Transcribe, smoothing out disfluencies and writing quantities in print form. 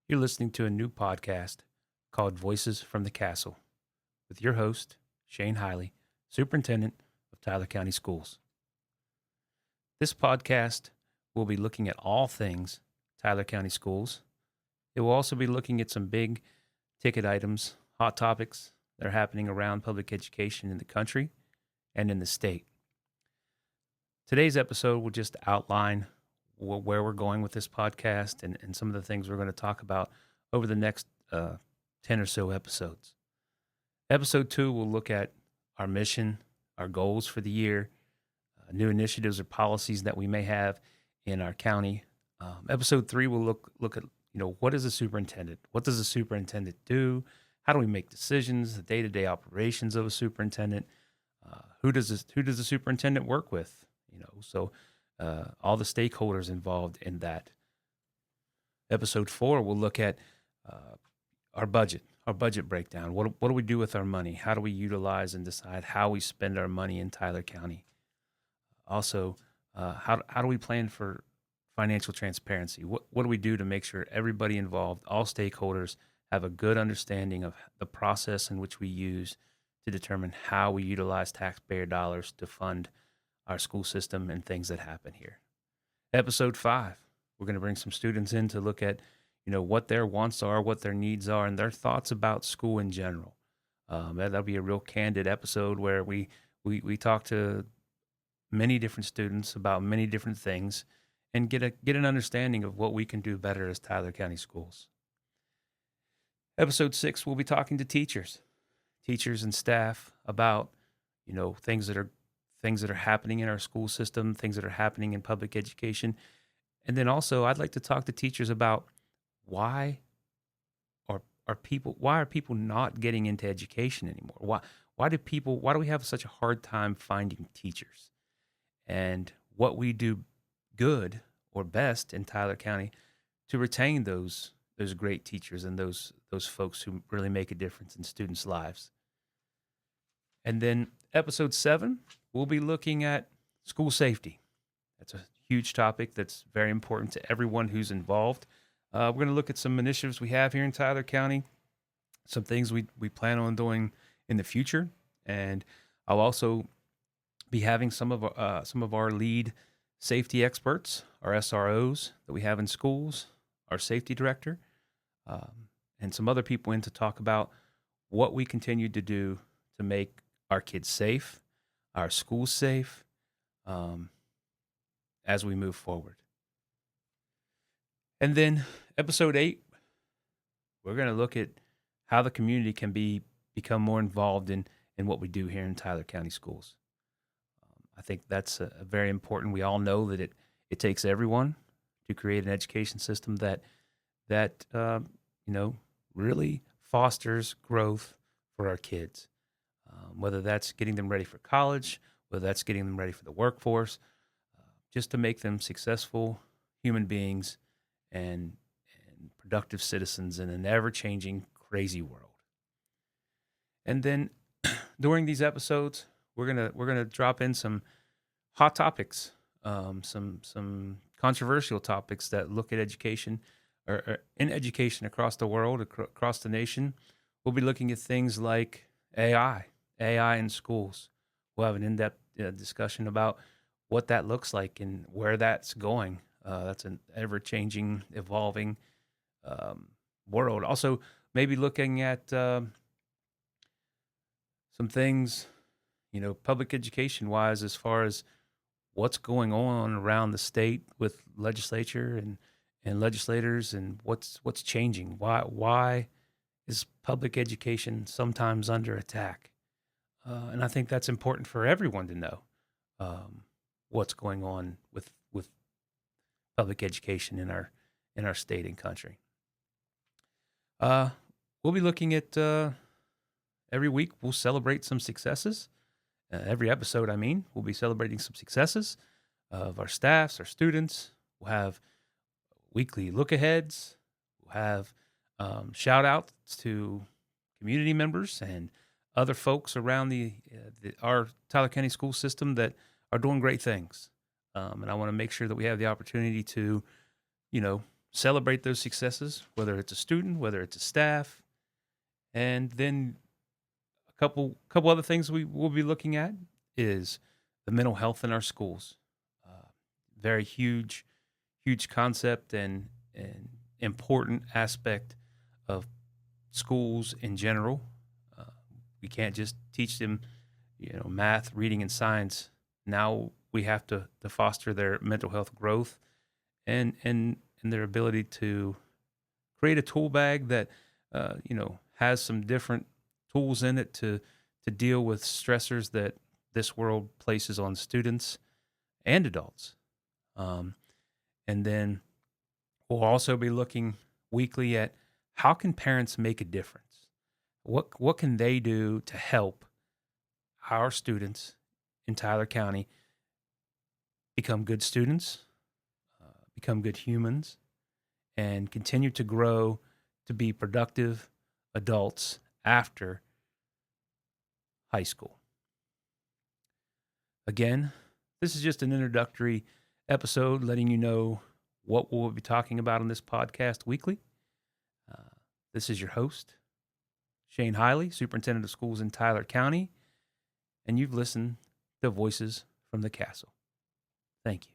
You're listening to a new podcast called Voices from the Castle with your host, Shane Highley, Superintendent of Tyler County Schools. This podcast will be looking at all things Tyler County Schools. It will also be looking at some big ticket items, hot topics that are happening around public education in the country and in the state. Today's episode will just outline where we're going with this podcast and some of the things we're going to talk about over the next 10 or so episodes. Episode 2 will look at our mission, our goals for the year, new initiatives or policies that we may have in our county. Episode 3 will look at, what is a superintendent? What does a superintendent do? How do we make decisions, the day-to-day operations of a superintendent? Who does the superintendent work with? All the stakeholders involved in that. Episode 4 will look at our budget breakdown. What do we do with our money? How do we utilize and decide how we spend our money in Tyler County? Also, how do we plan for financial transparency? What do we do to make sure everybody involved, all stakeholders, have a good understanding of the process in which we use to determine how we utilize taxpayer dollars to fund our school system and things that happen here. Episode 5, we're going to bring some students in to look at, what their wants are, what their needs are, and their thoughts about school in general. That'll be a real candid episode where we talk to many different students about many different things and get an understanding of what we can do better as Tyler County Schools. Episode 6, we'll be talking to teachers and staff about, things that are happening in our school system, things that are happening in public education. And then also I'd like to talk to teachers about why are people not getting into education anymore? Why do we have such a hard time finding teachers? And what we do good or best in Tyler County to retain those great teachers and those folks who really make a difference in students' lives. And then episode 7, we'll be looking at school safety. That's a huge topic that's very important to everyone who's involved. We're going to look at some initiatives we have here in Tyler County, some things we plan on doing in the future, and I'll also be having some of our lead safety experts, our SROs that we have in schools, our safety director, and some other people in to talk about what we continue to do to make our kids safe, our schools safe, as we move forward. And then episode 8, we're going to look at how the community can become more involved in what we do here in Tyler County Schools. I think that's a very important. We all know that it takes everyone to create an education system that really fosters growth for our kids. Whether that's getting them ready for college, whether that's getting them ready for the workforce, just to make them successful human beings and productive citizens in an ever-changing, crazy world. And then during these episodes, we're gonna drop in some hot topics, some controversial topics that look at education or in education across the world, across the nation. We'll be looking at things like AI in schools. We'll have an in-depth discussion about what that looks like and where that's going. That's an ever-changing, evolving world. Also, maybe looking at some things, public education-wise, as far as what's going on around the state with legislature and legislators, and what's changing. Why is public education sometimes under attack? And I think that's important for everyone to know what's going on with public education in our state and country. We'll be looking at every week. We'll celebrate some successes. Every episode, we'll be celebrating some successes of our staffs, our students. We'll have weekly look-aheads. We'll have shout-outs to community members and other folks around our Tyler County school system that are doing great things. And I want to make sure that we have the opportunity to, celebrate those successes, whether it's a student, whether it's a staff, and then a couple other things we will be looking at is the mental health in our schools. Very huge concept and important aspect of schools in general. We can't just teach them, math, reading, and science. Now we have to foster their mental health growth and their ability to create a tool bag that has some different tools in it to deal with stressors that this world places on students and adults. And then we'll also be looking weekly at how can parents make a difference? What can they do to help our students in Tyler County become good students, become good humans, and continue to grow to be productive adults after high school? Again, this is just an introductory episode letting you know what we'll be talking about on this podcast weekly. This is your host, Shane Highley, Superintendent of Schools in Tyler County, and you've listened to Voices from the Castle. Thank you.